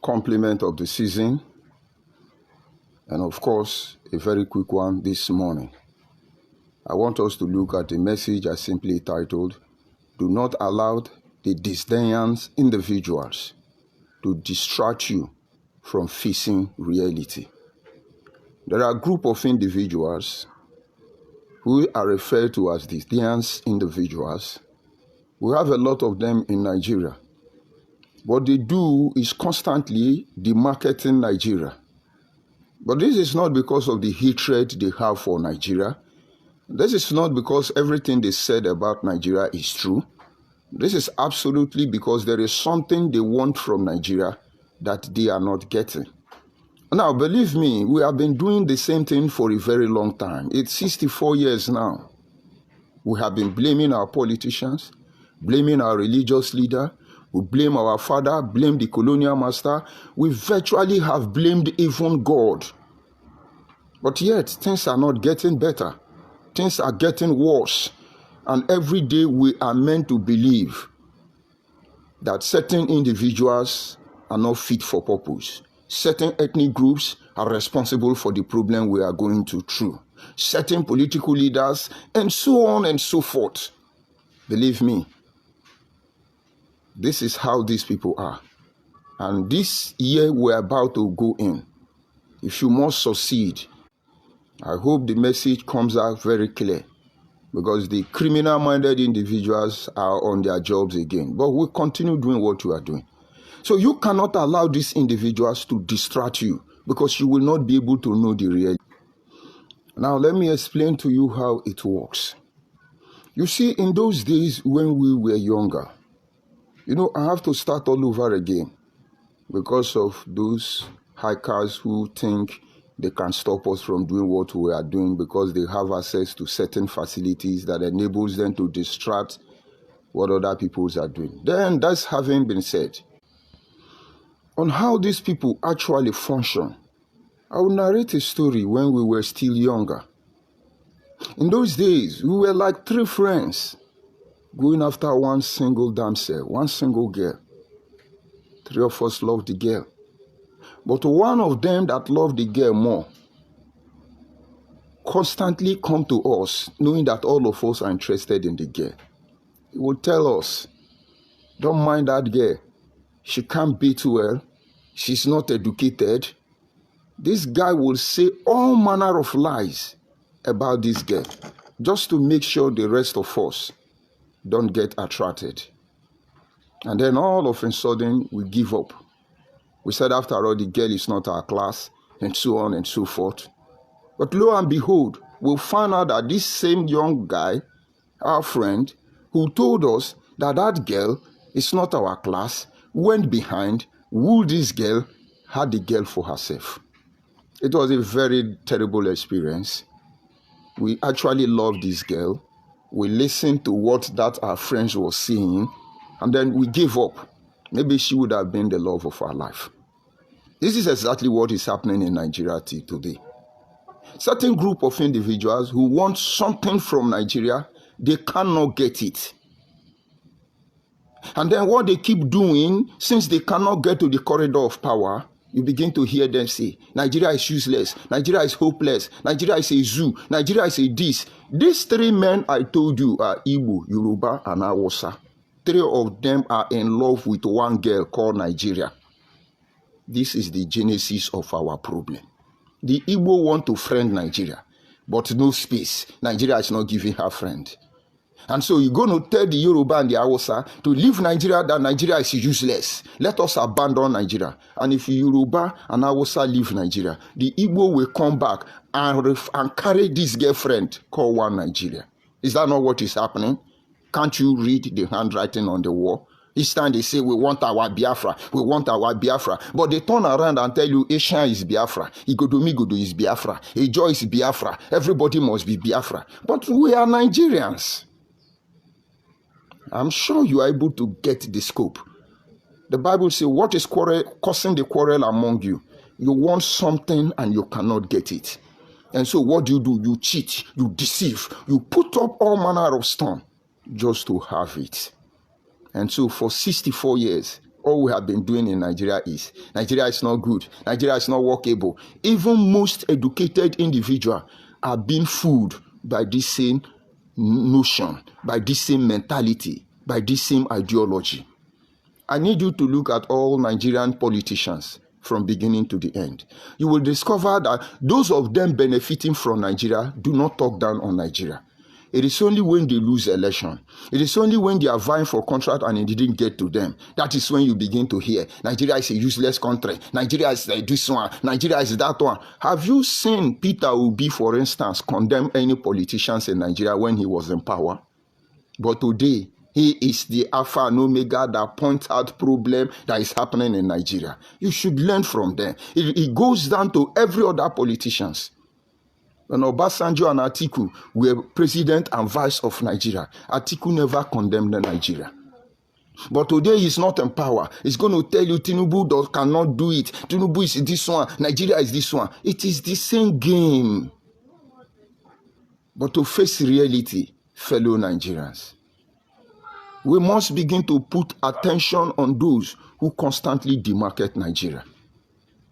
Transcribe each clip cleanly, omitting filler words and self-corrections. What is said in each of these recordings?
compliment of the season, and of course, a very quick one this morning. I want us to look at a message I simply titled, "Do not allow the DISDAIN individuals to distract you from facing reality." There are a group of individuals who are referred to as DISDAIN individuals. We have a lot of them in Nigeria. What they do is constantly demarketing Nigeria. But this is not because of the hatred they have for Nigeria. This is not because everything they said about Nigeria is true. This is absolutely because there is something they want from Nigeria that they are not getting. Now, believe me, we have been doing the same thing for a very long time. It's 64 years now. We have been blaming our politicians, blaming our religious leader. We blame our father, blame the colonial master. We virtually have blamed even God. But yet, things are not getting better. Things are getting worse. And every day we are meant to believe that certain individuals are not fit for purpose. Certain ethnic groups are responsible for the problem we are going through. Certain political leaders, and so on and so forth. Believe me, this is how these people are. And this year we're about to go in. If you must succeed, I hope the message comes out very clear, because the criminal-minded individuals are on their jobs again. But we'll continue doing what you are doing. So you cannot allow these individuals to distract you, because you will not be able to know the reality. Now let me explain to you how it works. You see, in those days when we were younger, I have to start all over again because of those hackers who think they can stop us from doing what we are doing because they have access to certain facilities that enables them to distract what other people are doing. Then, that's having been said, on how these people actually function, I will narrate a story when we were still younger. In those days, we were like three friends going after one single damsel, one single girl. Three of us loved the girl. But one of them that loved the girl more constantly come to us, knowing that all of us are interested in the girl. He would tell us, "Don't mind that girl. She can't beat well. She's not educated." This guy will say all manner of lies about this girl, just to make sure the rest of us don't get attracted. And then all of a sudden, we give up. We said, after all, the girl is not our class, and so on and so forth. But lo and behold, we'll find out that this same young guy, our friend, who told us that that girl is not our class, went behind, wooed this girl, had the girl for herself. It was a very terrible experience. We actually loved this girl. We listened to what that our friends were saying, and then we gave up. Maybe she would have been the love of our life. This is exactly what is happening in Nigeria today. Certain group of individuals who want something from Nigeria, they cannot get it. And then what they keep doing, since they cannot get to the corridor of power, you begin to hear them say, Nigeria is useless, Nigeria is hopeless, Nigeria is a zoo, Nigeria is a this. These three men I told you are Igbo, Yoruba, and Hausa. Three of them are in love with one girl called Nigeria. This is the genesis of our problem. The Igbo want to friend Nigeria, but no space. Nigeria is not giving her friend. And so you're going to tell the Yoruba and the Hausa to leave Nigeria, that Nigeria is useless. Let us abandon Nigeria. And if Yoruba and Hausa leave Nigeria, the Igbo will come back and carry this girlfriend called one Nigeria. Is that not what is happening? Can't you read the handwriting on the wall? Each time they say, we want our Biafra, we want our Biafra. But they turn around and tell you, Asian is Biafra, Igodomigodo is Biafra, Ejo is Biafra, everybody must be Biafra. But we are Nigerians. I'm sure you are able to get the scope. The Bible says, what is causing the quarrel among you? You want something and you cannot get it. And so what do? You cheat, you deceive, you put up all manner of storm just to have it. And so for 64 years, all we have been doing in Nigeria is not good. Nigeria is not workable. Even most educated individuals are being fooled by this same notion, by this same mentality, by this same ideology. I need you to look at all Nigerian politicians from beginning to the end. You will discover that those of them benefiting from Nigeria do not talk down on Nigeria. It is only when they lose election. It is only when they are vying for contract and it didn't get to them. That is when you begin to hear, Nigeria is a useless country. Nigeria is this one. Nigeria is that one. Have you seen Peter Obi, for instance, condemn any politicians in Nigeria when he was in power? But today, he is the Alpha and Omega that points out problem that is happening in Nigeria. You should learn from them. It goes down to every other politicians. When Obasanjo and Atiku were president and vice of Nigeria, Atiku never condemned Nigeria. But today he's not in power. He's going to tell you Tinubu cannot do it. Tinubu is this one. Nigeria is this one. It is the same game. But to face reality, fellow Nigerians, we must begin to put attention on those who constantly demarket Nigeria.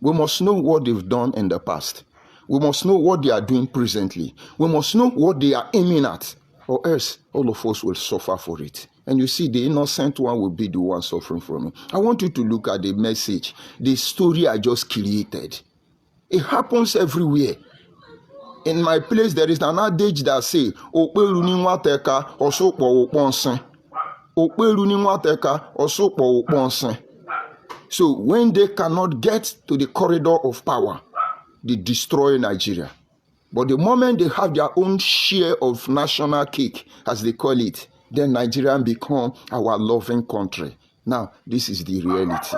We must know what they've done in the past. We must know what they are doing presently. We must know what they are aiming at, or else all of us will suffer for it. And you see, the innocent one will be the one suffering from it. I want you to look at the message, the story I just created. It happens everywhere. In my place, there is an adage that says, "Okperu ni nwateka osokpo okponse." Okperu ni nwateka osokpo okponse. So when they cannot get to the corridor of power, they destroy Nigeria. But the moment they have their own share of national cake, as they call it, then Nigeria become our loving country. Now, this is the reality.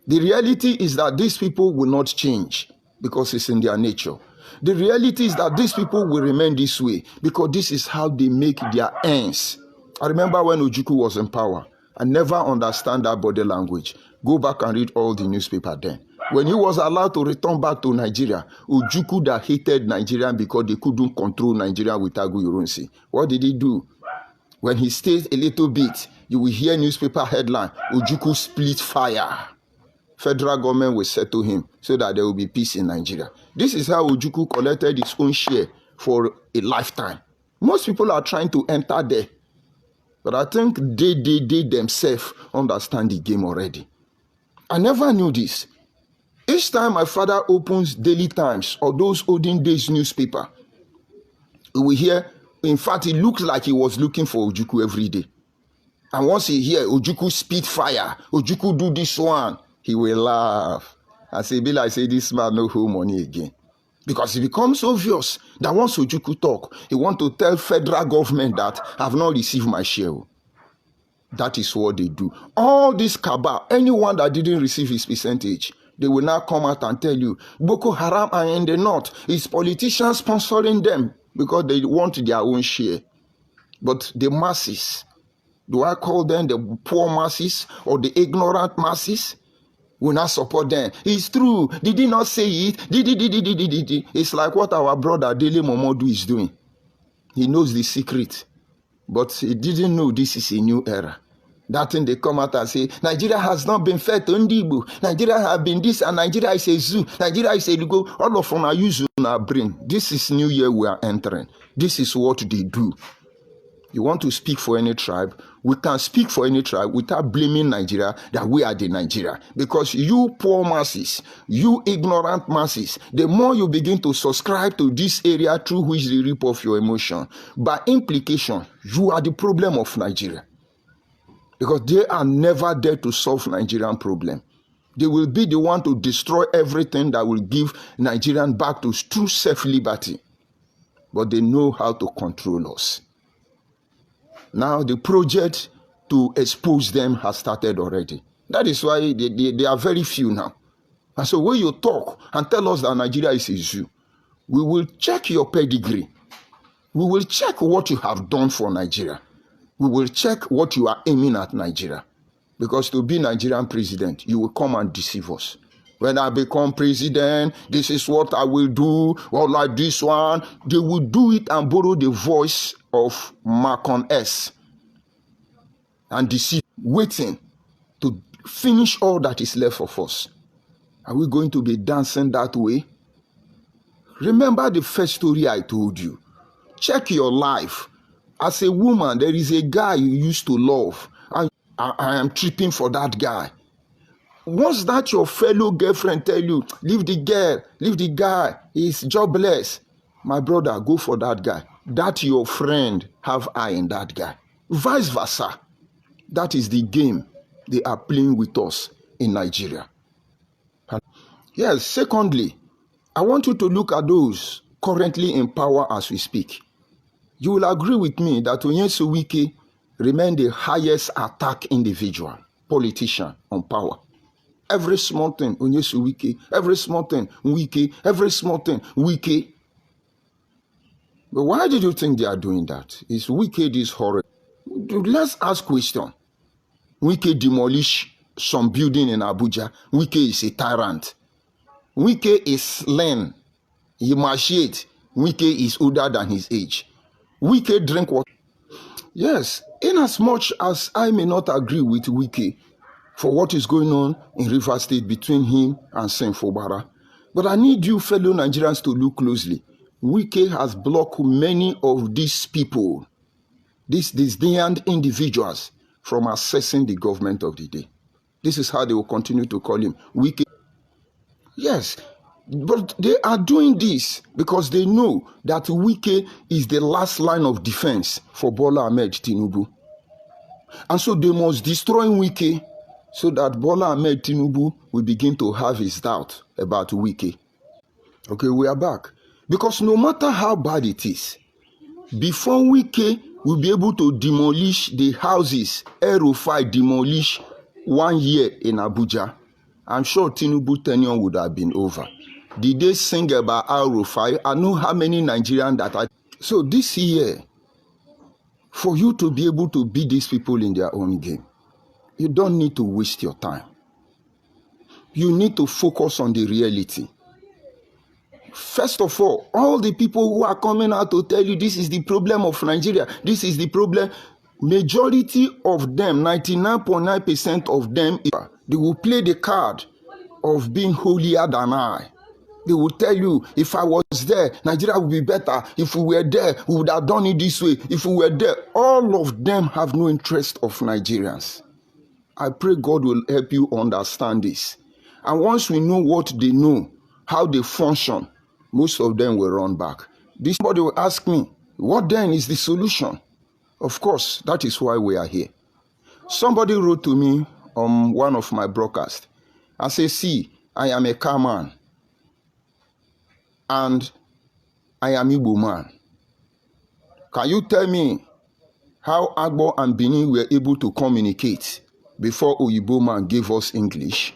The reality is that these people will not change because it's in their nature. The reality is that these people will remain this way because this is how they make their ends. I remember when Ojukwu was in power. I never understand that body language. Go back and read all the newspaper then. When he was allowed to return back to Nigeria, Ojukwu that hated Nigerian because they couldn't control Nigeria with Aguiyi-Ironsi. What did he do? When he stayed a little bit, you will hear newspaper headline, Ojukwu split fire. Federal government will settle him so that there will be peace in Nigeria. This is how Ojukwu collected his own share for a lifetime. Most people are trying to enter there. But I think they themselves understand the game already. I never knew this. Each time my father opens Daily Times or those olden days newspaper, we hear, in fact, it looks like he was looking for Ojukwu every day. And once he hear Ojukwu spit fire, Ojukwu do this one, he will laugh. And say, Bill, I say, this man no hold money again. Because it becomes obvious that once Ojukwu talk, he want to tell federal government that I have not received my share. That is what they do. All this cabal, anyone that didn't receive his percentage, they will now come out and tell you, Boko Haram are in the north. It's politicians sponsoring them because they want their own share. But the masses, do I call them the poor masses or the ignorant masses? Will not support them. It's true. Did he not say it? Did he? It's like what our brother Dele Momodu is doing. He knows the secret. But he didn't know this is a new era. That thing they come out and say, Nigeria has not been fed to Ndibo. Nigeria has been this and Nigeria is a zoo. Nigeria is a go. All of them are using our brain. This is new year we are entering. This is what they do. You want to speak for any tribe? We can speak for any tribe without blaming Nigeria that we are the Nigeria. Because you poor masses, you ignorant masses, the more you begin to subscribe to this area through which they rip off your emotion, by implication, you are the problem of Nigeria. Because they are never there to solve Nigerian problem. They will be the one to destroy everything that will give Nigerian back to true self-liberty. But they know how to control us. Now the project to expose them has started already. That is why they are very few now. And so when you talk and tell us that Nigeria is a zoo, we will check your pedigree. We will check what you have done for Nigeria. We will check what you are aiming at Nigeria. Because to be Nigerian president, you will come and deceive us. When I become president, this is what I will do, or like this one. They will do it and borrow the voice of Macon S. and deceive, waiting to finish all that is left of us. Are we going to be dancing that way? Remember the first story I told you. Check your life. As a woman, there is a guy you used to love, and I am tripping for that guy. Once that your fellow girlfriend tell you, leave the girl, leave the guy, he's jobless, my brother, go for that guy. That your friend have eye in that guy. Vice versa. That is the game they are playing with us in Nigeria. Yes, secondly, I want you to look at those currently in power as we speak. You will agree with me that Onyesu Wike remain the highest attack individual, politician on power. Every small thing, Onyesu Wike. Every small thing, Wike. Every small thing, Wike. But why did you think they are doing that? Is Wike this horrible? Let's ask question. Wike demolish some building in Abuja. Wike is a tyrant. Wike is slain. He emaciate. Wike is older than his age. Wike drink water. Yes, in as much as I may not agree with Wike for what is going on in Rivers State between him and Saint Fubara, but I need you fellow Nigerians to look closely. Wike has blocked many of these people, these disdained individuals, from accessing the government of the day. This is how they will continue to call him Wike. Yes, but they are doing this because they know that Wike is the last line of defense for Bola Ahmed Tinubu. And so they must destroy Wike so that Bola Ahmed Tinubu will begin to have his doubt about Wike. Okay, we are back. Because no matter how bad it is, before Wike will be able to demolish the houses El-Rufai demolish 1 year in Abuja, I'm sure Tinubu tenure would have been over. Did they sing about El-Rufai? I know how many Nigerians that are. So this year, for you to be able to beat these people in their own game, you don't need to waste your time. You need to focus on the reality. First of all the people who are coming out to tell you this is the problem of Nigeria, this is the problem, majority of them, 99.9% of them, they will play the card of being holier than I. They will tell you, if I was there, Nigeria would be better. If we were there, we would have done it this way. If we were there, all of them have no interest of Nigerians. I pray God will help you understand this. And once we know what they know, how they function, most of them will run back. Somebody will ask me, what then is the solution? Of course, that is why we are here. Somebody wrote to me on one of my broadcasts. I say, see, I am a car man. And I am Igbo man. Can you tell me how Agbo and Benin were able to communicate before Oyibo man gave us English?